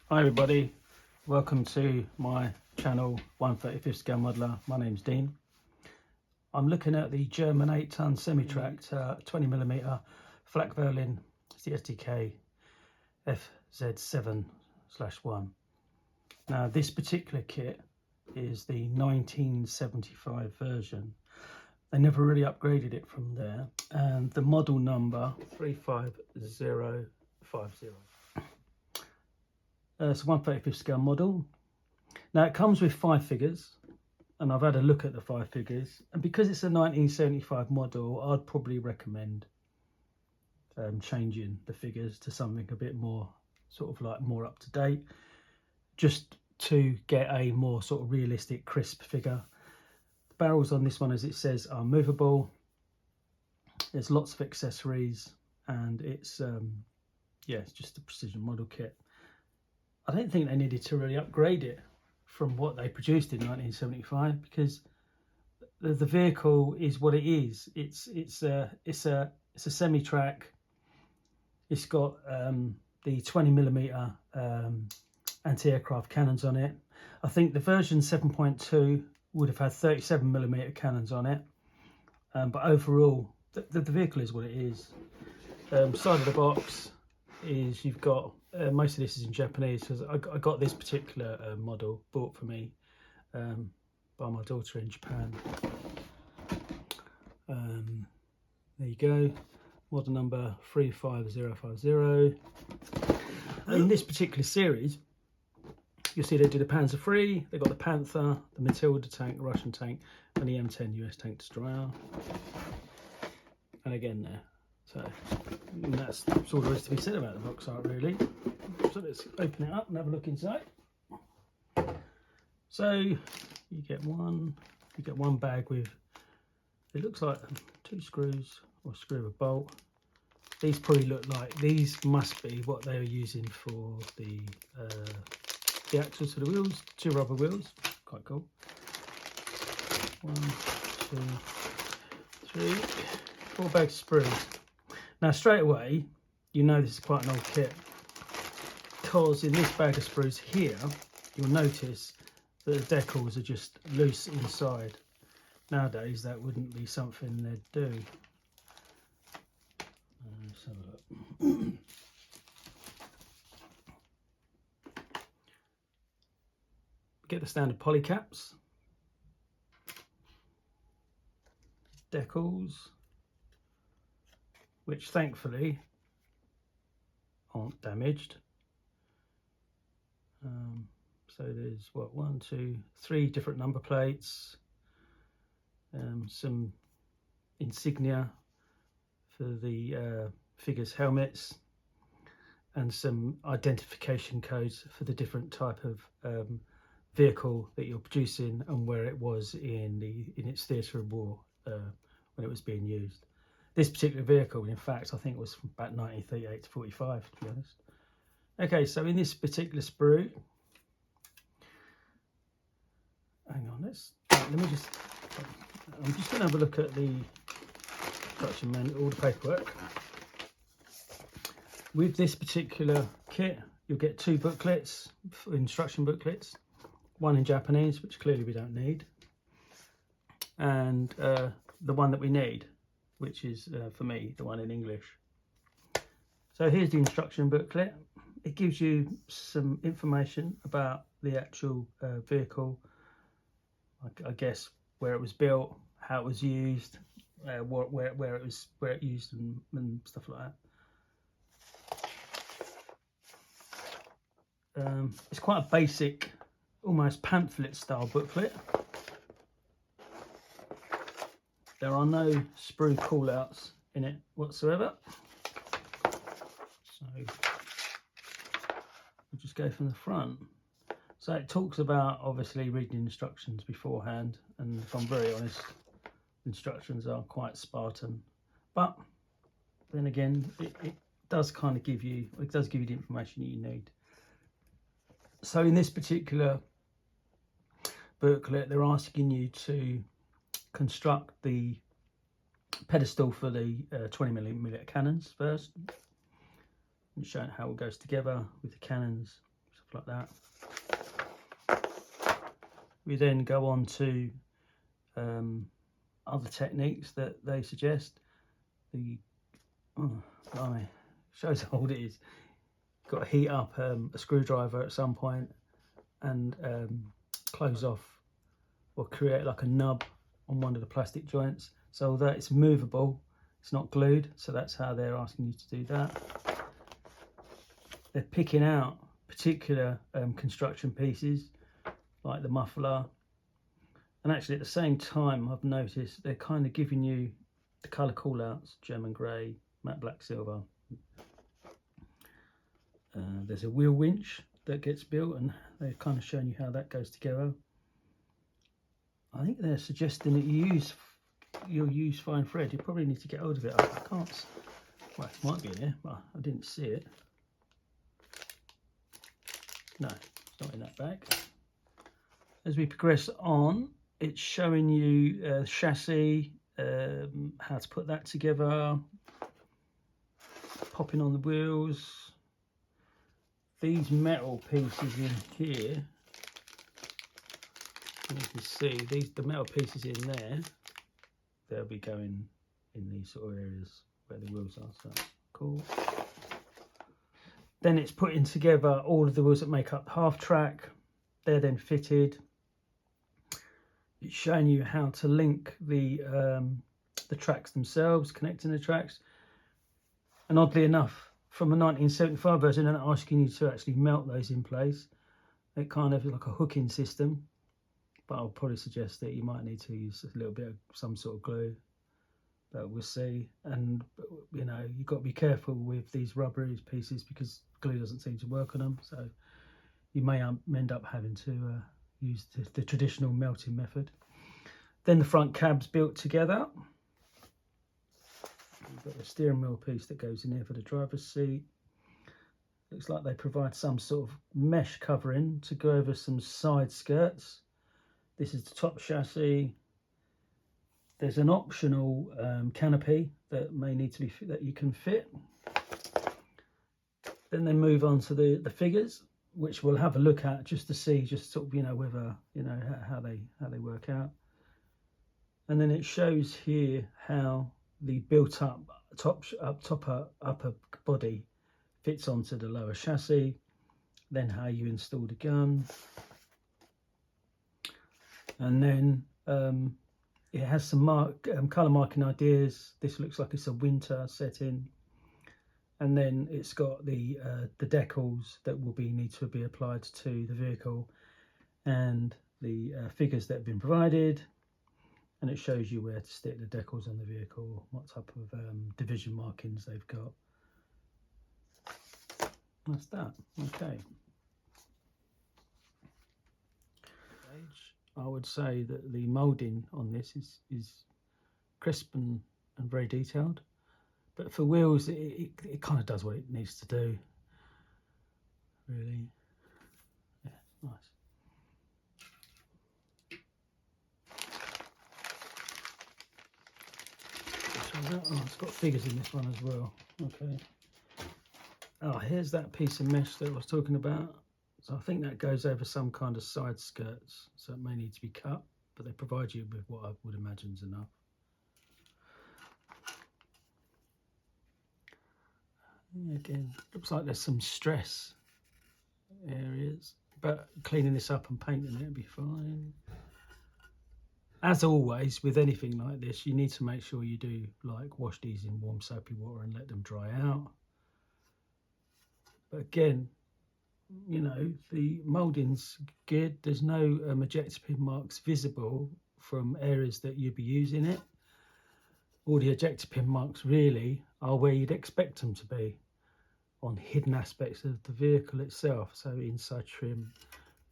Hi everybody, welcome to my channel 1/35 scale modeler. My name's Dean. I'm looking at the German 8-ton semi-tracked 20mm Flakvierling SD.Kfz 7/1. Now this particular kit is the 1975 version. They never really upgraded it from there, and the model number 35050. It's a 1/35 scale model. Now it comes with 5 figures, and I've had a look at the 5 figures, and because it's a 1975 model, I'd probably recommend changing the figures to something a bit more sort of like more up to date, just to get a more sort of realistic, crisp figure. The barrels on this one, as it says, are movable. There's lots of accessories, and it's yeah, it's just a precision model kit. I don't think they needed to really upgrade it from what they produced in 1975, because the vehicle is what it is. It's a semi-track. It's got the 20mm anti-aircraft cannons on it. I think the version 7.2 would have had 37mm cannons on it, but overall the vehicle is what it is. Side of the box is you've got most of this is in Japanese, because I got this particular model bought for me by my daughter in Japan. There you go, model number 35050. In this particular series, you'll see they do the Panzer III, they've got the Panther, the Matilda tank, Russian tank, and the M10 US tank destroyer. And again there. So that's all there is to be said about the box art, really. So let's open it up and have a look inside. So you get one bag with, it looks like 2 screws or a screw of a bolt. These probably look like, these must be what they were using for the axles for the wheels, 2 rubber wheels. Quite cool. 1, 2, 3, 4 bags of screws. Now straight away, you know this is quite an old kit, because in this bag of sprues here, you'll notice that the decals are just loose inside. Nowadays, that wouldn't be something they'd do. Let's have a look. Get the standard poly caps, decals, which thankfully aren't damaged. So there's what, 1, 2, 3 different number plates, some insignia for the figures' helmets, and some identification codes for the different type of vehicle that you're producing and where it was in its theatre of war when it was being used. This particular vehicle, in fact, I think it was from about 1938 to 45, to be honest. Okay, so in this particular sprue, hang on, let me just, I'm just going to have a look at the instruction manual, all the paperwork. With this particular kit, you'll get 2 booklets, instruction booklets, one in Japanese, which clearly we don't need, and the one that we need, which is for me the one in English. So here's the instruction booklet. It gives you some information about the actual vehicle, I guess where it was built, how it was used, where it used and stuff like that. It's quite a basic, almost pamphlet style booklet. There are no sprue callouts in it whatsoever. So we'll just go from the front. So it talks about obviously reading instructions beforehand, and if I'm very honest, instructions are quite Spartan. But then again, it does kind of give you, it does give you the information you need. So in this particular booklet, they're asking you to construct the pedestal for the 20mm cannons first, and showing how it goes together with the cannons, stuff like that. We then go on to other techniques that they suggest. Blimey, shows how old it is. Got to heat up a screwdriver at some point and close off or create like a nub on one of the plastic joints so that it's movable, it's not glued. So that's how they're asking you to do that. They're picking out particular construction pieces like the muffler, and actually at the same time I've noticed they're kind of giving you the colour call-outs: German grey, matte black, silver. There's a wheel winch that gets built, and they're kind of showing you how that goes together. I think they're suggesting that you'll use fine thread. You probably need to get hold of it. I can't. Well, it might be in here, but I didn't see it. No, it's not in that bag. As we progress on, it's showing you chassis, how to put that together, popping on the wheels. These metal pieces in here, you can see the metal pieces in there, they'll be going in these sort of areas where the wheels are, so cool. Then it's putting together all of the wheels that make up the half track. They're then fitted. It's showing you how to link the tracks themselves, connecting the tracks. And oddly enough, from a 1975 version, they're not asking you to actually melt those in place. It kind of is like a hooking system, but I'll probably suggest that you might need to use a little bit of some sort of glue, but we'll see. And you know, you've got to be careful with these rubbery pieces because glue doesn't seem to work on them, so you may end up having to use the traditional melting method. Then the front cab's built together. You've got the steering wheel piece that goes in here for the driver's seat. Looks like they provide some sort of mesh covering to go over some side skirts. This is the top chassis. There's an optional canopy that may need to be that you can fit. Then they move on to the figures, which we'll have a look at just to see, just sort of, you know, whether, you know, how they work out. And then it shows here how the built up upper body fits onto the lower chassis, then how you install the gun, and then it has some colour marking ideas. This looks like it's a winter setting, and then it's got the decals that will need to be applied to the vehicle, and the figures that have been provided. And it shows you where to stick the decals on the vehicle, what type of division markings they've got. That's that. Okay. I would say that the moulding on this is crisp and very detailed, but for wheels it kind of does what it needs to do, really. Yeah, nice. Oh, it's got figures in this one as well. Okay. Oh, here's that piece of mesh that I was talking about. So I think that goes over some kind of side skirts, so it may need to be cut, but they provide you with what I would imagine is enough. Again, looks like there's some stress areas, but cleaning this up and painting it will be fine. As always, with anything like this, you need to make sure you do like wash these in warm soapy water and let them dry out. But again, you know, the moulding's good. There's no ejector pin marks visible from areas that you'd be using it. All the ejector pin marks really are where you'd expect them to be, on hidden aspects of the vehicle itself. So inside trim,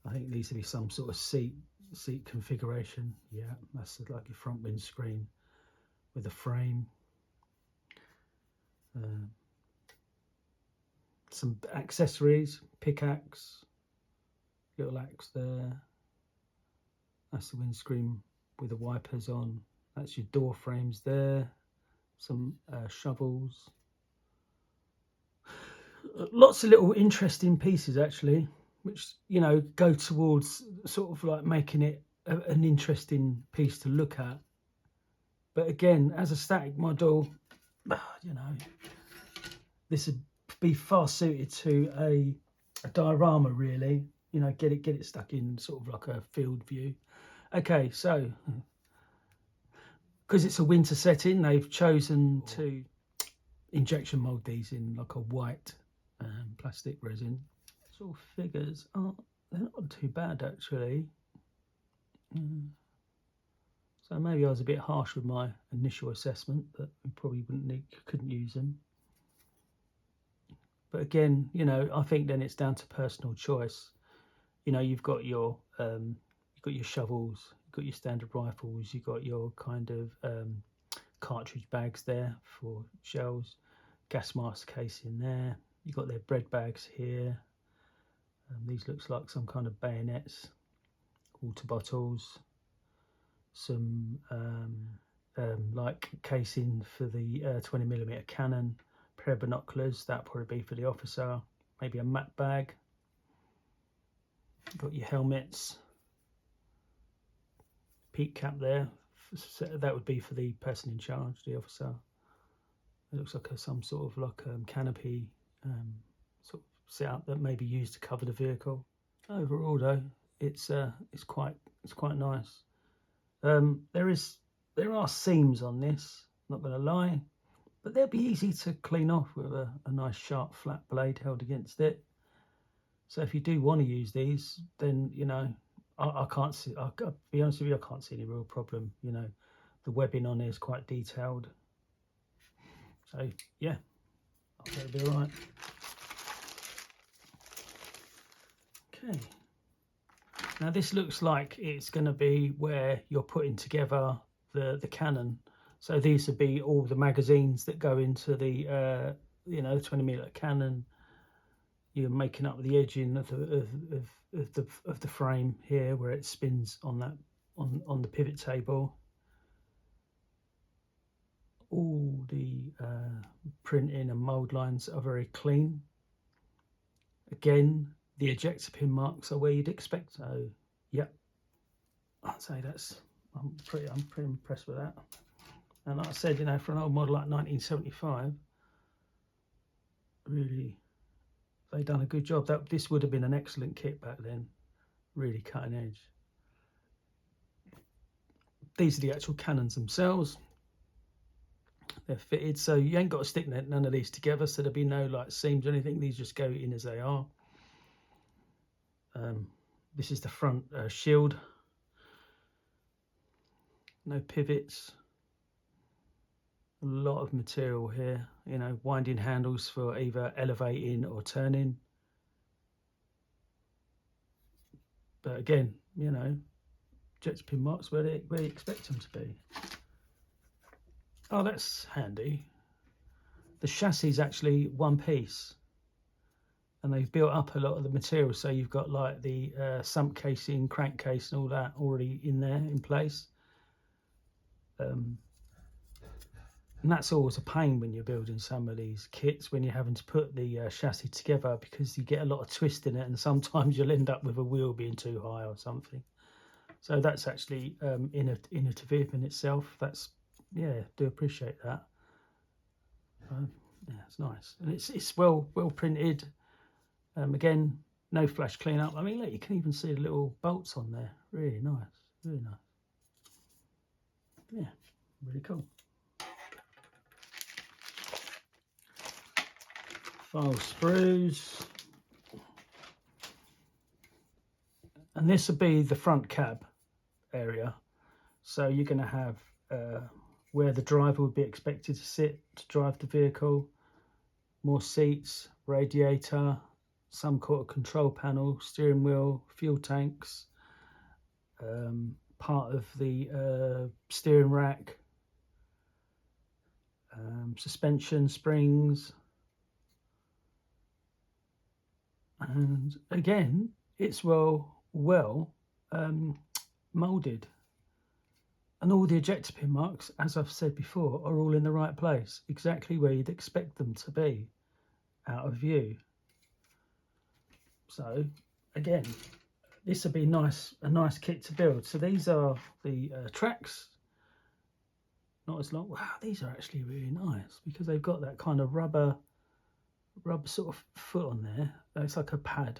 I think these would be some sort of seat configuration. Yeah, that's like your front windscreen with a frame. Some accessories, pickaxe, little axe there. That's the windscreen with the wipers on. That's your door frames there. Some shovels. Lots of little interesting pieces actually. which, you know, go towards sort of like making it an interesting piece to look at. But again, as a static model, you know, this would be far suited to a diorama, really. You know, get it stuck in sort of like a field view. Okay, so because it's a winter setting, they've chosen to injection mold these in like a white plastic resin. Sort of figures are, they're not too bad actually. So maybe I was a bit harsh with my initial assessment that we probably couldn't use them. But again, you know, I think then it's down to personal choice. You know, you've got your shovels, you've got your standard rifles, you've got your kind of cartridge bags there for shells, gas mask case in there. You've got their bread bags here. These looks like some kind of bayonets, water bottles, some like casing for the 20mm cannon, pair of binoculars, that'd probably be for the officer, maybe a map bag. Got your helmets, peak cap there, that would be for the person in charge, the officer. It looks like some sort of like canopy sort of setup that may be used to cover the vehicle. Overall though, it's quite nice. There are seams on this, not going to lie, but they'll be easy to clean off with a nice sharp flat blade held against it. So if you do want to use these, then, you know, I can't see, I'll be honest with you, I can't see any real problem. You know, the webbing on it is quite detailed. So yeah, I think it'll be all right. Okay. Now this looks like it's going to be where you're putting together the cannon. So these would be all the magazines that go into the you know, the 20mm cannon. You're making up the edging of the frame here where it spins on that on the pivot table. All the printing and mould lines are very clean. Again, the ejector pin marks are where you'd expect. So, yep, I'd say I'm pretty impressed with that. And like I said, you know, for an old model like 1975, really, they done a good job. This would have been an excellent kit back then, really cutting edge. These are the actual cannons themselves. They're fitted, so you ain't got to stick none of these together, so there'll be no like seams or anything. These just go in as they are. This is the front shield. No pivots. A lot of material here, you know, winding handles for either elevating or turning. But again, you know, ejector pin marks where you expect them to be. Oh, that's handy. The chassis is actually one piece, and they've built up a lot of the material, so you've got like the sump casing, crankcase and all that already in there in place. And that's always a pain when you're building some of these kits, when you're having to put the chassis together, because you get a lot of twist in it, and sometimes you'll end up with a wheel being too high or something. So that's actually innovative in itself. That's, yeah, do appreciate that. Yeah, it's nice, and it's well printed. Again, no flash cleanup. I mean, look, you can even see the little bolts on there. Really nice, really nice. Yeah, really cool. File sprues, and this will be the front cab area. So you're going to have where the driver would be expected to sit to drive the vehicle, more seats, radiator, some sort of control panel, steering wheel, fuel tanks, part of the steering rack, suspension, springs, and again, it's well moulded. And all the ejector pin marks, as I've said before, are all in the right place, exactly where you'd expect them to be, out of view. So, again, this would be a nice kit to build. So these are the tracks. Not as long. Wow, these are actually really nice because they've got that kind of rubber sort of foot on there. It's like a pad.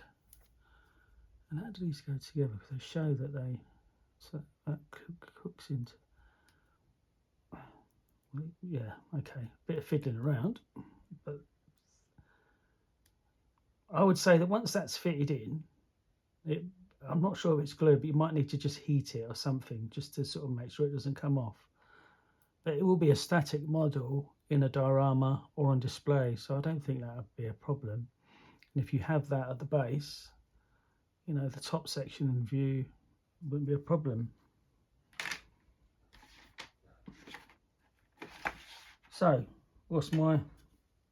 And how do these go together? Because they show that that hooks into. Yeah, okay. Bit of fiddling around, but I would say that once that's fitted in, I'm not sure if it's glue, but you might need to just heat it or something just to sort of make sure it doesn't come off. But it will be a static model in a diorama or on display, so I don't think that would be a problem. And if you have that at the base, you know, the top section in view wouldn't be a problem. So, what's my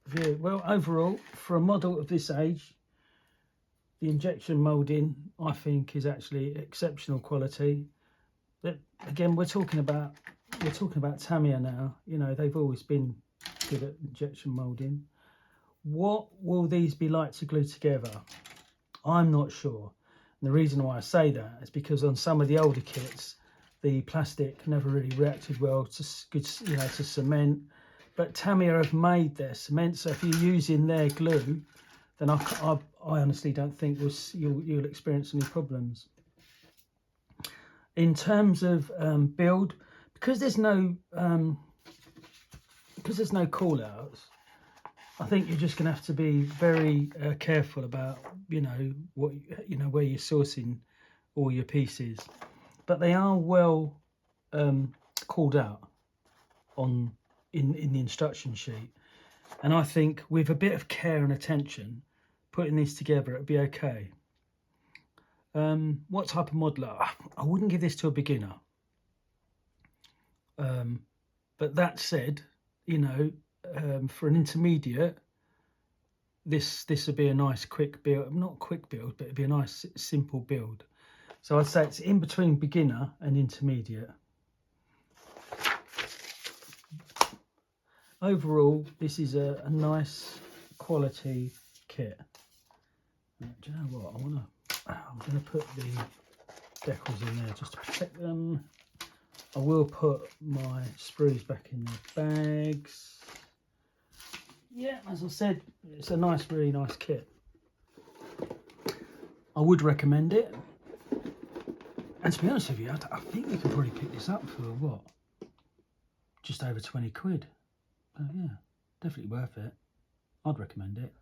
view? Well, overall, for a model of this age, the injection moulding, I think, is actually exceptional quality. But again, we're talking about Tamiya now. You know, they've always been good at injection moulding. What will these be like to glue together? I'm not sure. And the reason why I say that is because on some of the older kits, the plastic never really reacted well to cement. But Tamiya have made their cement, so if you're using their glue, then I honestly don't think you'll experience any problems. In terms of build, because there's no call outs, I think you're just going to have to be very careful about where you're sourcing all your pieces. But they are well called out in the instruction sheet, and I think with a bit of care and attention, putting these together, it'll be okay. What type of modeler? I wouldn't give this to a beginner. But that said, for an intermediate, this would be a nice quick build. Not quick build, but it'd be a nice simple build. So I'd say it's in between beginner and intermediate. Overall, this is a nice quality kit. Do you know what? I'm going to put the decals in there just to protect them. I will put my sprues back in their bags. Yeah, as I said, it's a really nice kit. I would recommend it. And to be honest with you, I think you can probably pick this up for what? Just over 20 quid. But yeah, definitely worth it. I'd recommend it.